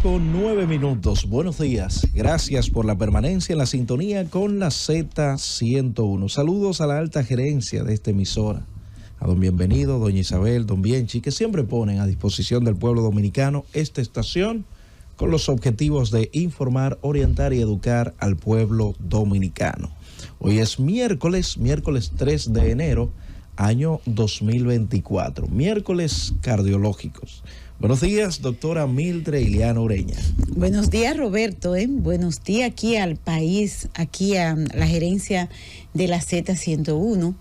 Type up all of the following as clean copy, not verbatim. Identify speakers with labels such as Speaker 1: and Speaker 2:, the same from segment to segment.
Speaker 1: 8:09. Buenos días. Gracias por la permanencia en la sintonía con la Z101. Saludos a la alta gerencia de esta emisora. A don Bienvenido, doña Isabel, don Bienchi, que siempre ponen a disposición del pueblo dominicano esta estación con los objetivos de informar, orientar y educar al pueblo dominicano. Hoy es miércoles 3 de enero, año 2024. Miércoles cardiológicos. Buenos días, doctora Mildred Iliana Ureña.
Speaker 2: Buenos días, Roberto. Buenos días aquí al país, aquí a la gerencia de la Z101,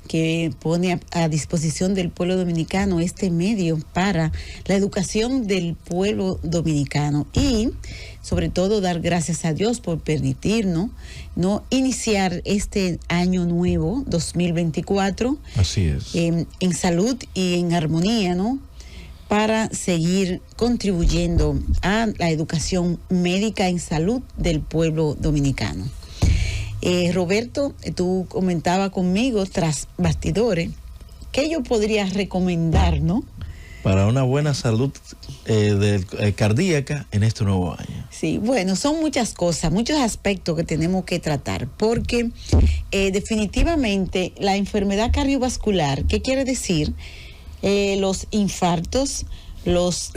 Speaker 2: que pone a disposición del pueblo dominicano este medio para la educación del pueblo dominicano y sobre todo dar gracias a Dios por permitirnos iniciar este año nuevo 2024.
Speaker 1: Así es.
Speaker 2: En salud y en armonía, para seguir contribuyendo a la educación médica en salud del pueblo dominicano. Roberto, tú comentabas conmigo tras bastidores, ¿qué yo podría recomendar,
Speaker 1: para una buena salud cardíaca en este nuevo año?
Speaker 2: Sí, bueno, son muchas cosas, muchos aspectos que tenemos que tratar, porque definitivamente la enfermedad cardiovascular, ¿qué quiere decir? Los infartos, los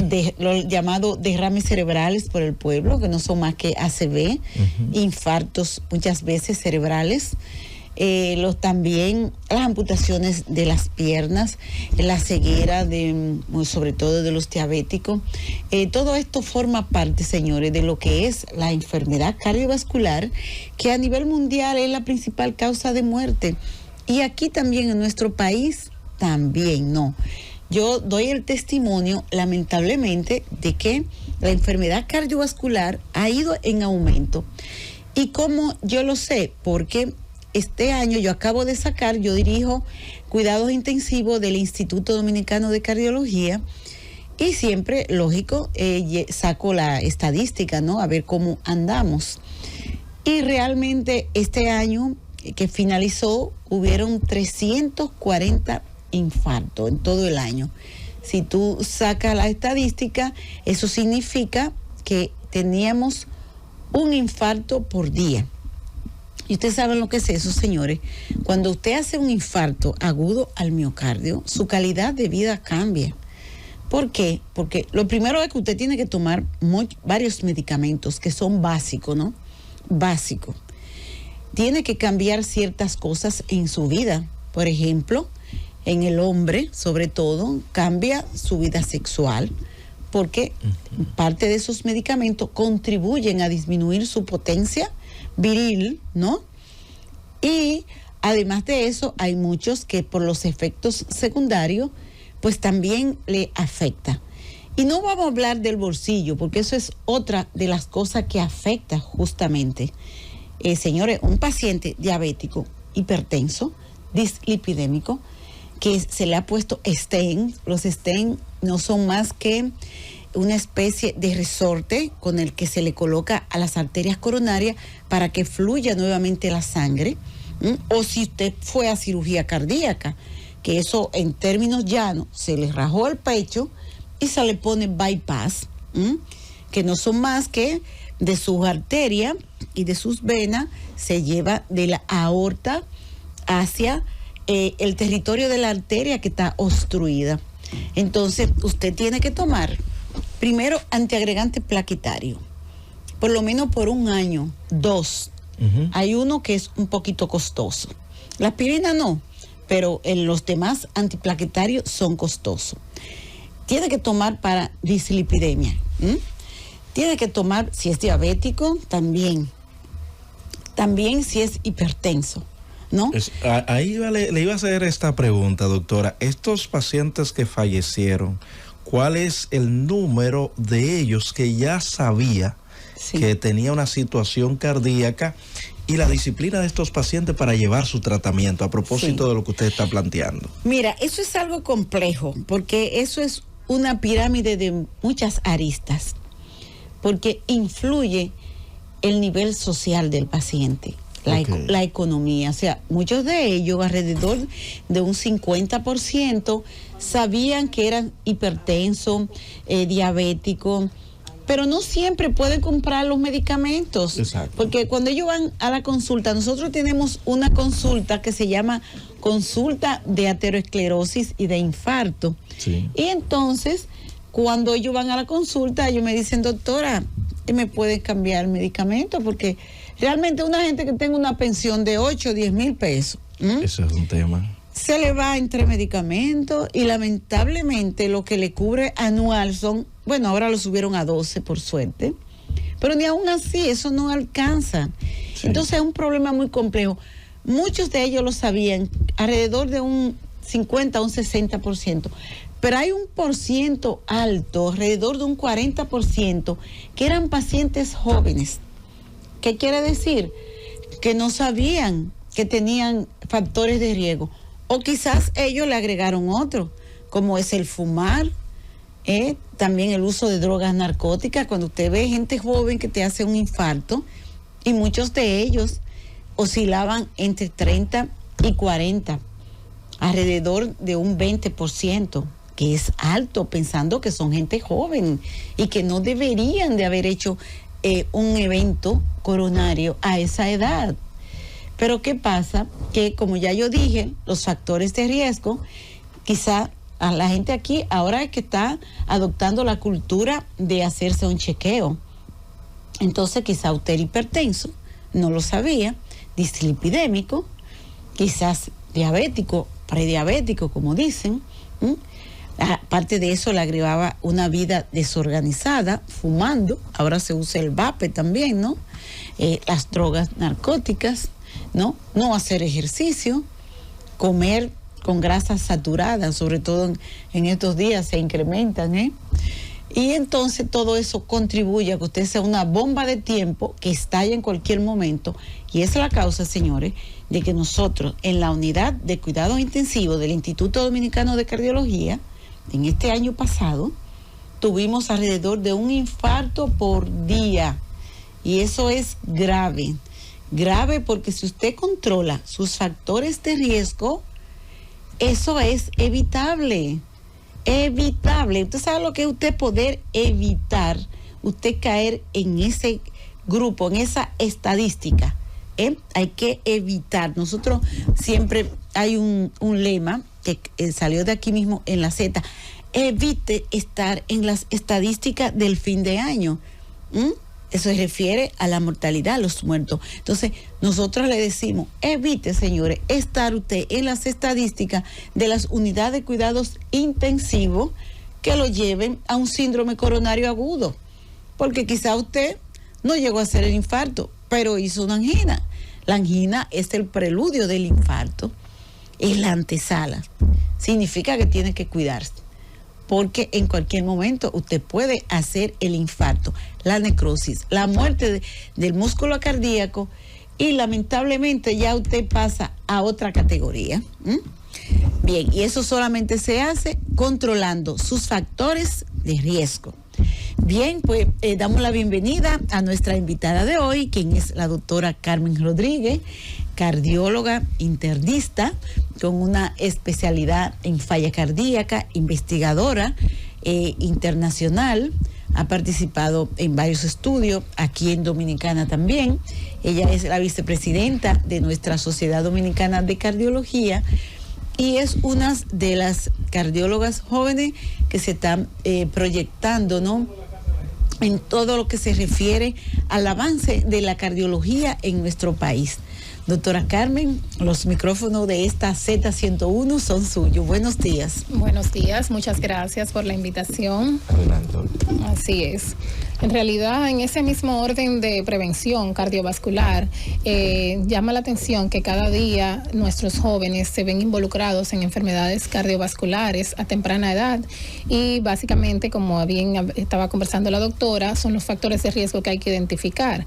Speaker 2: llamados derrames cerebrales por el pueblo, que no son más que ACV, infartos muchas veces cerebrales, también las amputaciones de las piernas, la ceguera sobre todo de los diabéticos. Todo esto forma parte, señores, de lo que es la enfermedad cardiovascular, que a nivel mundial es la principal causa de muerte. Y aquí también en nuestro país también, Yo doy el testimonio, lamentablemente, de que la enfermedad cardiovascular ha ido en aumento. ¿Y cómo yo lo sé? Porque este año yo dirijo cuidados intensivos del Instituto Dominicano de Cardiología y siempre, lógico, saco la estadística, a ver cómo andamos. Y realmente este año que finalizó, hubieron 340 infarto en todo el año. Si tú sacas la estadística, eso significa que teníamos un infarto por día. Y ustedes saben lo que es eso, señores. Cuando usted hace un infarto agudo al miocardio, su calidad de vida cambia. ¿Por qué? Porque lo primero es que usted tiene que tomar varios medicamentos que son básicos, Básicos. Tiene que cambiar ciertas cosas en su vida. Por ejemplo, en el hombre, sobre todo, cambia su vida sexual, porque parte de esos medicamentos contribuyen a disminuir su potencia viril, Y además de eso, hay muchos que por los efectos secundarios, pues también le afecta. Y no vamos a hablar del bolsillo, porque eso es otra de las cosas que afecta justamente. Señores, un paciente diabético, hipertenso, dislipidémico, que se le ha puesto stent. Los stent no son más que una especie de resorte con el que se le coloca a las arterias coronarias para que fluya nuevamente la sangre. O si usted fue a cirugía cardíaca, que eso en términos llanos, se le rajó el pecho y se le pone bypass, que no son más que de sus arterias y de sus venas, se lleva de la aorta hacia el territorio de la arteria que está obstruida. Entonces, usted tiene que tomar primero antiagregante plaquetario, por lo menos por un año, 2. Hay uno que es un poquito costoso. La aspirina no, pero los demás antiplaquetarios son costosos. Tiene que tomar para dislipidemia. Tiene que tomar, si es diabético, también si es hipertenso.
Speaker 1: Ahí le iba a hacer esta pregunta, doctora. Estos pacientes que fallecieron, ¿cuál es el número de ellos que ya sabía que tenía una situación cardíaca y la disciplina de estos pacientes para llevar su tratamiento, a propósito de lo que usted está planteando?
Speaker 2: Mira, eso es algo complejo, porque eso es una pirámide de muchas aristas, porque influye el nivel social del paciente. La economía, o sea, muchos de ellos, alrededor de un 50%, sabían que eran hipertensos, diabéticos, pero no siempre pueden comprar los medicamentos.
Speaker 1: Exacto.
Speaker 2: Porque cuando ellos van a la consulta, nosotros tenemos una consulta que se llama consulta de aterosclerosis y de infarto.
Speaker 1: Sí.
Speaker 2: Y entonces, cuando ellos van a la consulta, ellos me dicen, doctora, ¿me puede cambiar el medicamento? Porque realmente una gente que tenga una pensión de 8 o 10 mil pesos,
Speaker 1: Eso es un tema.
Speaker 2: se le va entre medicamentos y lamentablemente lo que le cubre anual son, bueno, ahora lo subieron a 12 por suerte, pero ni aún así eso no alcanza.
Speaker 1: Sí.
Speaker 2: Entonces es un problema muy complejo. Muchos de ellos lo sabían, alrededor de un 50 a un 60%, pero hay un % alto, alrededor de un 40%, que eran pacientes jóvenes. ¿Qué quiere decir? Que no sabían que tenían factores de riesgo. O quizás ellos le agregaron otro, como es el fumar, también el uso de drogas narcóticas. Cuando usted ve gente joven que te hace un infarto, y muchos de ellos oscilaban entre 30 y 40, alrededor de un 20%, que es alto, pensando que son gente joven y que no deberían de haber hecho un evento coronario a esa edad. Pero ¿qué pasa? Que como ya yo dije, los factores de riesgo, quizá a la gente aquí ahora es que está adoptando la cultura de hacerse un chequeo. Entonces quizá usted era hipertenso, no lo sabía, dislipidémico, quizás diabético, prediabético, como dicen. Aparte de eso, le agregaba una vida desorganizada, fumando. Ahora se usa el vape también, ¿no? Las drogas narcóticas, ¿no? No hacer ejercicio, comer con grasas saturadas, sobre todo en estos días se incrementan, Y entonces todo eso contribuye a que usted sea una bomba de tiempo que estalla en cualquier momento. Y esa es la causa, señores, de que nosotros en la unidad de cuidados intensivos del Instituto Dominicano de Cardiología, en este año pasado, tuvimos alrededor de un infarto por día. Y eso es grave. Grave porque si usted controla sus factores de riesgo, eso es evitable. Evitable. Usted sabe lo que es usted poder evitar, usted caer en ese grupo, en esa estadística. Hay que evitar. Nosotros siempre hay un lema que salió de aquí mismo en la Z: evite estar en las estadísticas del fin de año. Eso se refiere a la mortalidad, a los muertos. Entonces, nosotros le decimos, evite, señores, estar usted en las estadísticas de las unidades de cuidados intensivos que lo lleven a un síndrome coronario agudo. Porque quizá usted no llegó a hacer el infarto, pero hizo una angina. La angina es el preludio del infarto, es la antesala. Significa que tiene que cuidarse, porque en cualquier momento usted puede hacer el infarto, la necrosis, la muerte del músculo cardíaco, y lamentablemente ya usted pasa a otra categoría. Bien, y eso solamente se hace controlando sus factores de riesgo. Bien, pues damos la bienvenida a nuestra invitada de hoy, quien es la doctora Carmen Rodríguez, cardióloga internista con una especialidad en falla cardíaca, investigadora internacional. Ha participado en varios estudios aquí en Dominicana también. Ella es la vicepresidenta de nuestra Sociedad Dominicana de Cardiología y es una de las cardiólogas jóvenes que se están proyectando, ¿no?, en todo lo que se refiere al avance de la cardiología en nuestro país. Doctora Carmen, los micrófonos de esta Z101 son suyos. Buenos días.
Speaker 3: Buenos días, muchas gracias por la invitación.
Speaker 1: Adelante.
Speaker 3: Así es. En realidad, en ese mismo orden de prevención cardiovascular, llama la atención que cada día nuestros jóvenes se ven involucrados en enfermedades cardiovasculares a temprana edad y básicamente, como bien estaba conversando la doctora, son los factores de riesgo que hay que identificar.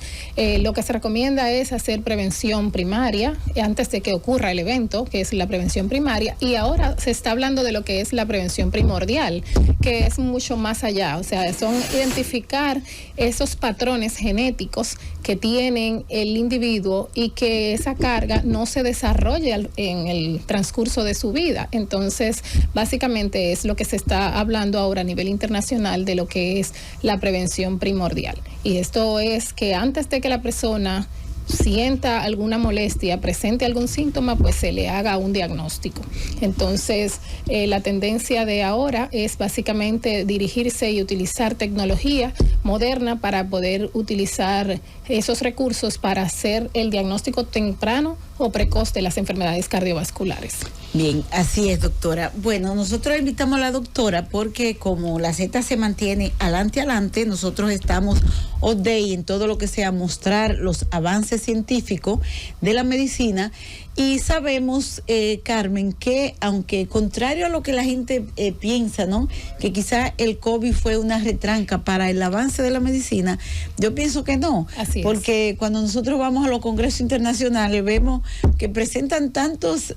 Speaker 3: Lo que se recomienda es hacer prevención primaria antes de que ocurra el evento, que es la prevención primaria, y ahora se está hablando de lo que es la prevención primordial, que es mucho más allá, o sea, son identificar identificar esos patrones genéticos que tienen el individuo y que esa carga no se desarrolle en el transcurso de su vida. Entonces, básicamente es lo que se está hablando ahora a nivel internacional de lo que es la prevención primordial. Y esto es que antes de que la persona sienta alguna molestia, presente algún síntoma, pues se le haga un diagnóstico. Entonces, la tendencia de ahora es básicamente dirigirse y utilizar tecnología moderna para poder utilizar esos recursos para hacer el diagnóstico temprano o precoz de las enfermedades cardiovasculares.
Speaker 2: Bien, así es, doctora. Bueno, nosotros invitamos a la doctora porque como la Z se mantiene adelante, nosotros estamos all day en todo lo que sea mostrar los avances científicos de la medicina. Y sabemos, Carmen, que aunque contrario a lo que la gente piensa, ¿no? Que quizá el COVID fue una retranca para el avance de la medicina, yo pienso que no.
Speaker 3: Así es.
Speaker 2: Porque cuando nosotros vamos a los congresos internacionales vemos que presentan tantos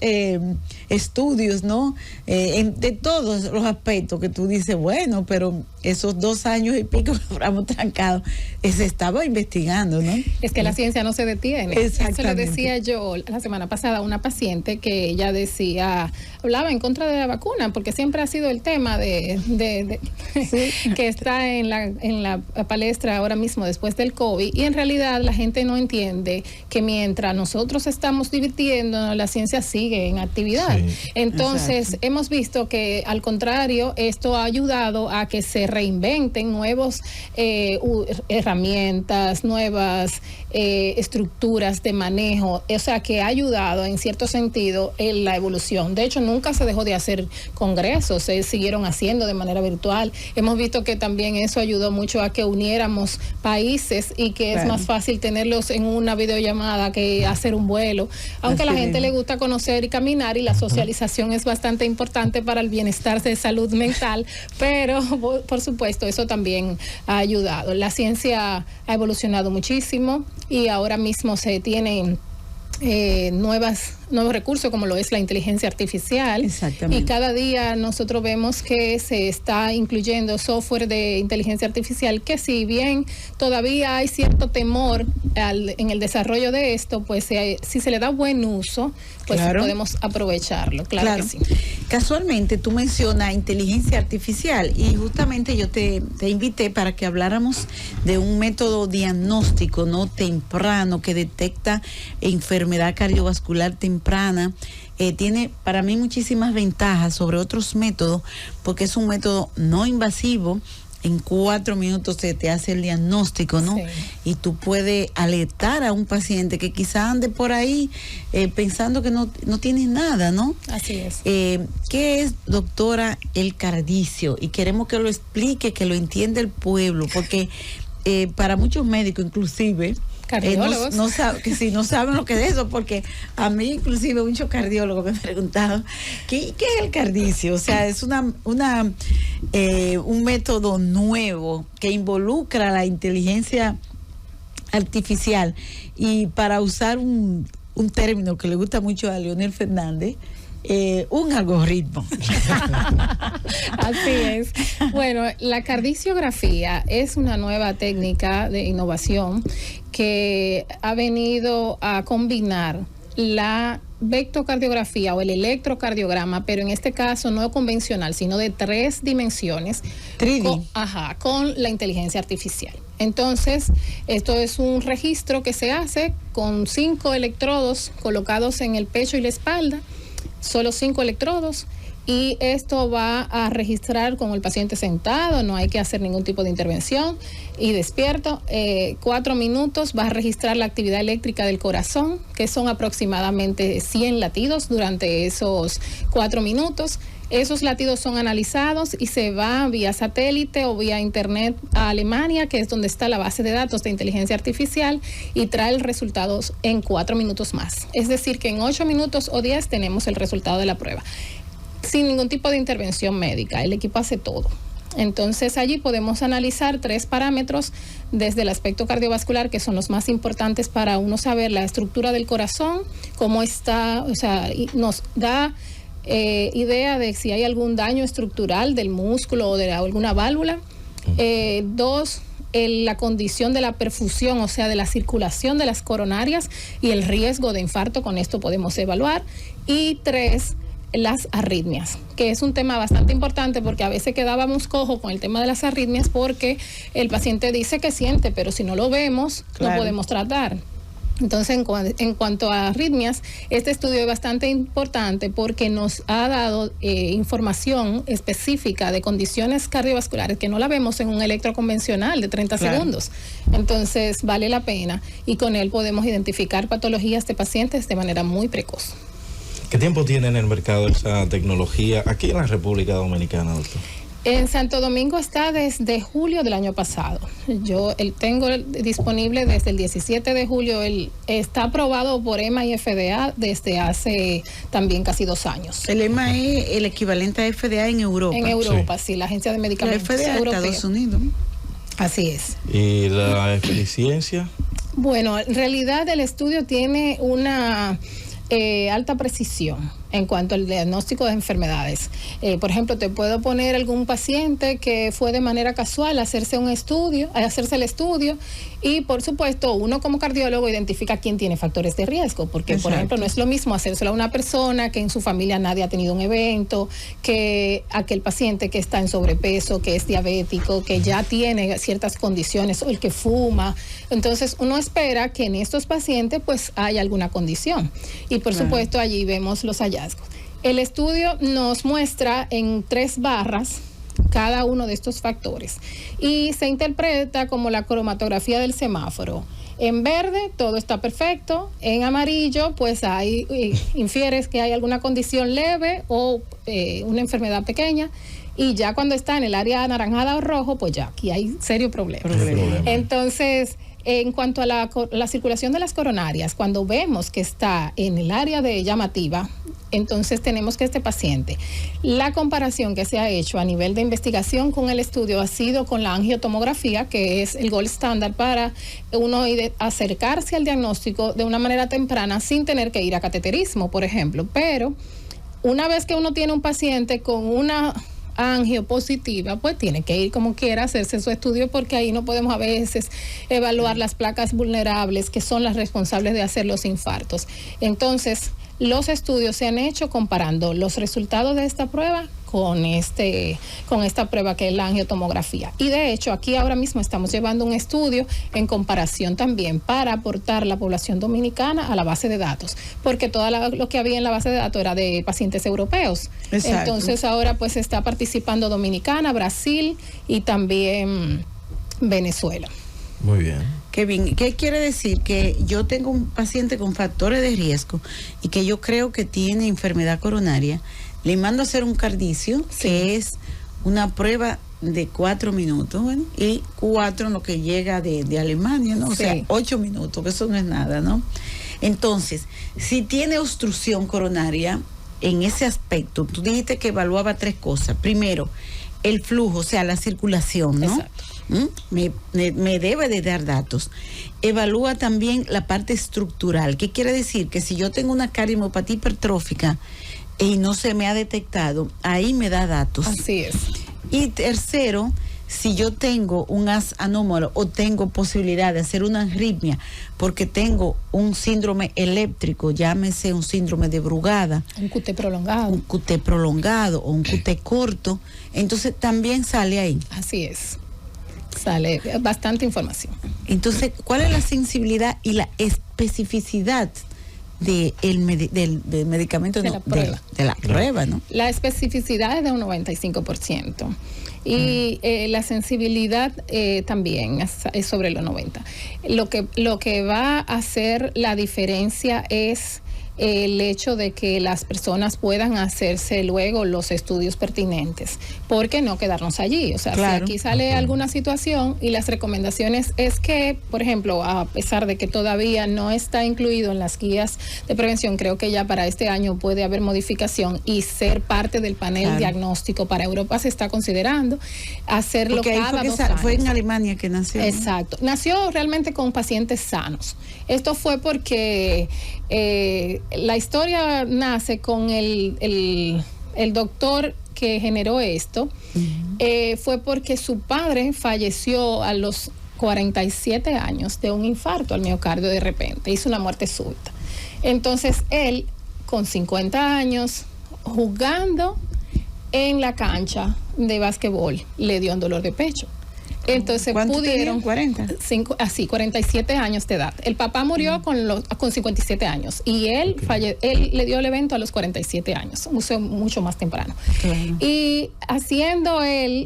Speaker 2: estudios, ¿no? De todos los aspectos que tú dices, bueno, pero esos 2 años y pico que fuéramos trancados, se estaba investigando, ¿no?
Speaker 3: Es que la ciencia no se detiene.
Speaker 2: Exactamente.
Speaker 3: Eso le decía yo la semana pasada a una paciente que ella decía, hablaba en contra de la vacuna, porque siempre ha sido el tema sí. que está en la palestra ahora mismo después del COVID, y en realidad la gente no entiende que mientras nosotros estamos divirtiendo, la ciencia sigue en actividad. Sí. Entonces, exacto, hemos visto que al contrario, esto ha ayudado a que se reinventen nuevas herramientas, nuevas estructuras de manejo, o sea que ha ayudado en cierto sentido en la evolución. De hecho, nunca se dejó de hacer congresos, se siguieron haciendo de manera virtual. Hemos visto que también eso ayudó mucho a que uniéramos países y que es más fácil tenerlos en una videollamada que hacer un vuelo, aunque a la gente le gusta conocer y caminar, y la socialización es bastante importante para el bienestar de salud mental, pero por supuesto eso también ha ayudado. La ciencia ha evolucionado muchísimo y ahora mismo se tienen nuevos recursos como lo es la inteligencia artificial.
Speaker 2: Exactamente.
Speaker 3: Y cada día nosotros vemos que se está incluyendo software de inteligencia artificial que, si bien todavía hay cierto temor en el desarrollo de esto, pues si se le da buen uso, pues claro, podemos aprovecharlo. Claro que sí.
Speaker 2: Casualmente tú mencionas inteligencia artificial y justamente yo te invité para que habláramos de un método diagnóstico, ¿no?, temprano, que detecta enfermedad cardiovascular temprana. Tiene para mí muchísimas ventajas sobre otros métodos porque es un método no invasivo. En 4 minutos se te hace el diagnóstico, ¿no? Sí. Y tú puedes alertar a un paciente que quizá ande por ahí pensando que no tiene nada, ¿no?
Speaker 3: Así es.
Speaker 2: ¿Qué es, doctora, el cardicio? Y queremos que lo explique, que lo entienda el pueblo, porque para muchos médicos inclusive,
Speaker 3: cardiólogos,
Speaker 2: no saben lo que es eso, porque a mí inclusive muchos cardiólogos me preguntaban ¿qué es el cardicio? O sea, es un método nuevo que involucra la inteligencia artificial, y para usar un término que le gusta mucho a Leonel Fernández, un algoritmo.
Speaker 3: Así es. Bueno, la cardiciografía es una nueva técnica de innovación que ha venido a combinar la vectocardiografía o el electrocardiograma, pero en este caso no convencional, sino de 3 dimensiones,
Speaker 2: 3D.
Speaker 3: Con la inteligencia artificial. Entonces, esto es un registro que se hace con 5 electrodos colocados en el pecho y la espalda, solo 5 electrodos, y esto va a registrar con el paciente sentado, no hay que hacer ningún tipo de intervención, y despierto, 4 minutos, va a registrar la actividad eléctrica del corazón, que son aproximadamente 100 latidos durante esos 4 minutos. Esos latidos son analizados y se va vía satélite o vía internet a Alemania, que es donde está la base de datos de inteligencia artificial, y trae el resultado en 4 minutos más. Es decir, que en 8 minutos o 10 tenemos el resultado de la prueba, sin ningún tipo de intervención médica. El equipo hace todo. Entonces allí podemos analizar 3 parámetros desde el aspecto cardiovascular, que son los más importantes para uno saber la estructura del corazón, cómo está, o sea, nos da idea de si hay algún daño estructural del músculo o de alguna válvula. 2, la condición de la perfusión, o sea, de la circulación de las coronarias y el riesgo de infarto, con esto podemos evaluar. Y 3, las arritmias, que es un tema bastante importante porque a veces quedábamos cojo con el tema de las arritmias porque el paciente dice que siente, pero si no lo vemos, no podemos tratar. Entonces, en cuanto a arritmias, este estudio es bastante importante porque nos ha dado información específica de condiciones cardiovasculares que no la vemos en un electroconvencional de 30 segundos. Entonces, vale la pena y con él podemos identificar patologías de pacientes de manera muy precoz.
Speaker 1: ¿Qué tiempo tiene en el mercado esa tecnología aquí en la República Dominicana, doctor?
Speaker 3: En Santo Domingo está desde julio del año pasado. Yo tengo disponible desde el 17 de julio. Está aprobado por EMA y FDA desde hace también casi 2 años.
Speaker 2: El EMA es el equivalente a FDA en Europa.
Speaker 3: En Europa, sí, la Agencia de Medicamentos
Speaker 2: Europea. Estados Unidos.
Speaker 3: Así es.
Speaker 1: ¿Y la eficiencia?
Speaker 3: Bueno, en realidad el estudio tiene una alta precisión en cuanto al diagnóstico de enfermedades. Por ejemplo, te puedo poner algún paciente que fue de manera casual a hacerse el estudio y, por supuesto, uno como cardiólogo identifica quién tiene factores de riesgo, porque, por ejemplo, no es lo mismo hacérselo a una persona que en su familia nadie ha tenido un evento, que aquel paciente que está en sobrepeso, que es diabético, que ya tiene ciertas condiciones, o el que fuma. Entonces, uno espera que en estos pacientes pues haya alguna condición. Y, por supuesto, allí vemos los hallazgos. El estudio nos muestra en 3 barras cada uno de estos factores y se interpreta como la cromatografía del semáforo. En verde todo está perfecto, en amarillo pues infieres que hay alguna condición leve o una enfermedad pequeña, y ya cuando está en el área anaranjada o rojo, pues ya aquí hay serio problema. Entonces, en cuanto a la circulación de las coronarias, cuando vemos que está en el área de llamativa, entonces tenemos que este paciente, la comparación que se ha hecho a nivel de investigación con el estudio ha sido con la angiotomografía, que es el gold standard para uno acercarse al diagnóstico de una manera temprana sin tener que ir a cateterismo, por ejemplo. Pero una vez que uno tiene un paciente con una angio positiva, pues tiene que ir como quiera a hacerse su estudio, porque ahí no podemos a veces evaluar las placas vulnerables que son las responsables de hacer los infartos. Entonces, los estudios se han hecho comparando los resultados de esta prueba con esta prueba que es la angiotomografía. Y de hecho, aquí ahora mismo estamos llevando un estudio en comparación también para aportar la población dominicana a la base de datos, porque todo lo que había en la base de datos era de pacientes europeos. Exacto. Entonces ahora pues está participando Dominicana, Brasil y también Venezuela.
Speaker 1: Muy bien.
Speaker 2: Qué bien. ¿Qué quiere decir? Que yo tengo un paciente con factores de riesgo y que yo creo que tiene enfermedad coronaria. Le mando a hacer un cardicio, que es una prueba de 4 minutos, ¿bueno? Y 4 en lo que llega de Alemania, ¿no? O sea, 8 minutos, que eso no es nada, ¿no? Entonces, si tiene obstrucción coronaria, en ese aspecto, tú dijiste que evaluaba 3 cosas. Primero, el flujo, o sea, la circulación, ¿no?
Speaker 3: Exacto.
Speaker 2: Me debe de dar datos. Evalúa también la parte estructural. ¿Qué quiere decir? Que si yo tengo una cardiomopatía hipertrófica y no se me ha detectado, ahí me da datos.
Speaker 3: Así es.
Speaker 2: Y tercero, si yo tengo un AS anómalo o tengo posibilidad de hacer una arritmia porque tengo un síndrome eléctrico, llámese un síndrome de Brugada,
Speaker 3: un QT prolongado,
Speaker 2: o un QT corto, entonces también sale ahí.
Speaker 3: Así es. Sale bastante información.
Speaker 2: Entonces, ¿cuál es la sensibilidad y la especificidad del medicamento?
Speaker 3: De la prueba.
Speaker 2: De la prueba, ¿no?
Speaker 3: La especificidad es de un 95%. Y la sensibilidad también es sobre los 90%. Lo que va a hacer la diferencia es el hecho de que las personas puedan hacerse luego los estudios pertinentes, porque no quedarnos allí. O sea, claro, si aquí sale alguna situación, y las recomendaciones es que, por ejemplo, a pesar de que todavía no está incluido en las guías de prevención, creo que ya para este año puede haber modificación y ser parte del panel diagnóstico. Para Europa se está considerando hacerlo porque cada 2 años.
Speaker 2: Fue en Alemania que nació.
Speaker 3: Exacto. Nació realmente con pacientes sanos. Esto fue porque la historia nace con el doctor que generó esto. Fue porque su padre falleció a los 47 años de un infarto al miocardio de repente, hizo una muerte súbita. Entonces él, con 50 años, jugando en la cancha de básquetbol, le dio un dolor de pecho. Entonces pudieron... 47 años de edad. El papá murió con 57 años y él le dio el evento a los 47 años, mucho más temprano. Claro. Y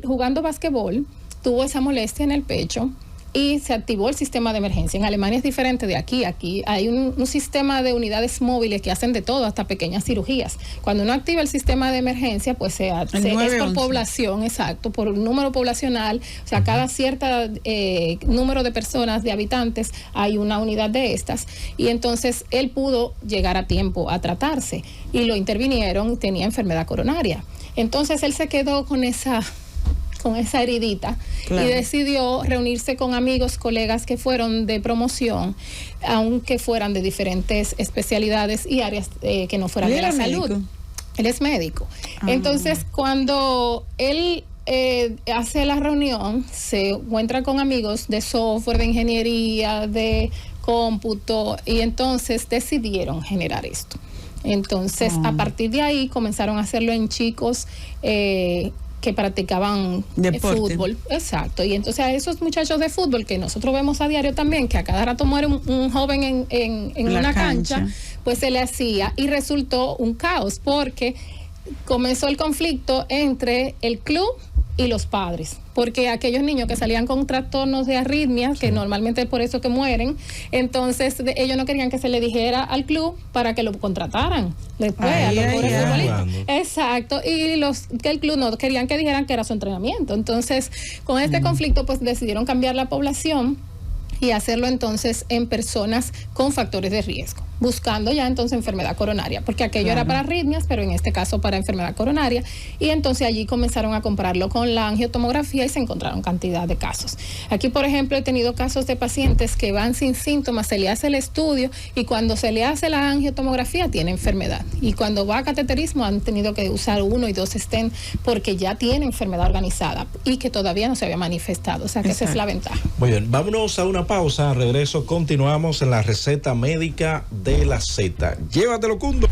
Speaker 3: jugando básquetbol, tuvo esa molestia en el pecho y se activó el sistema de emergencia. En Alemania es diferente de aquí. Aquí hay un sistema de unidades móviles que hacen de todo, hasta pequeñas cirugías. Cuando uno activa el sistema de emergencia, pues es por población, exacto, por número poblacional. O sea, cada cierta número de personas, de habitantes, hay una unidad de estas. Y entonces él pudo llegar a tiempo a tratarse y lo intervinieron, tenía enfermedad coronaria. Entonces él se quedó con esa heridita, claro, y decidió reunirse con amigos, colegas que fueron de promoción, aunque fueran de diferentes especialidades y áreas que no fueran de la salud. Él es médico. Entonces, cuando él hace la reunión, se encuentra con amigos de software, de ingeniería, de cómputo, y entonces decidieron generar esto. Entonces, a partir de ahí comenzaron a hacerlo en chicos que practicaban fútbol. Exacto. Y entonces a esos muchachos de fútbol que nosotros vemos a diario también, que a cada rato muere un joven en una cancha, pues se le hacía y resultó un caos porque comenzó el conflicto entre el club y los padres, porque aquellos niños que salían con trastornos de arritmia, que normalmente es por eso que mueren, entonces ellos no querían que se le dijera al club para que lo contrataran después a los pobres futbolistas. Exacto, y que el club no querían que dijeran que era su entrenamiento. Entonces, con este conflicto, pues decidieron cambiar la población y hacerlo entonces en personas con factores de riesgo, buscando ya entonces enfermedad coronaria, porque aquello era para arritmias, pero en este caso para enfermedad coronaria, y entonces allí comenzaron a compararlo con la angiotomografía y se encontraron cantidad de casos. Aquí, por ejemplo, he tenido casos de pacientes que van sin síntomas, se le hace el estudio y cuando se le hace la angiotomografía tiene enfermedad, y cuando va a cateterismo han tenido que usar 1 y 2 stents porque ya tiene enfermedad organizada y que todavía no se había manifestado, o sea que esa es la ventaja.
Speaker 1: Muy bien, vámonos a una pausa, al regreso continuamos en la receta médica de la Z. Llévatelo, Cundo.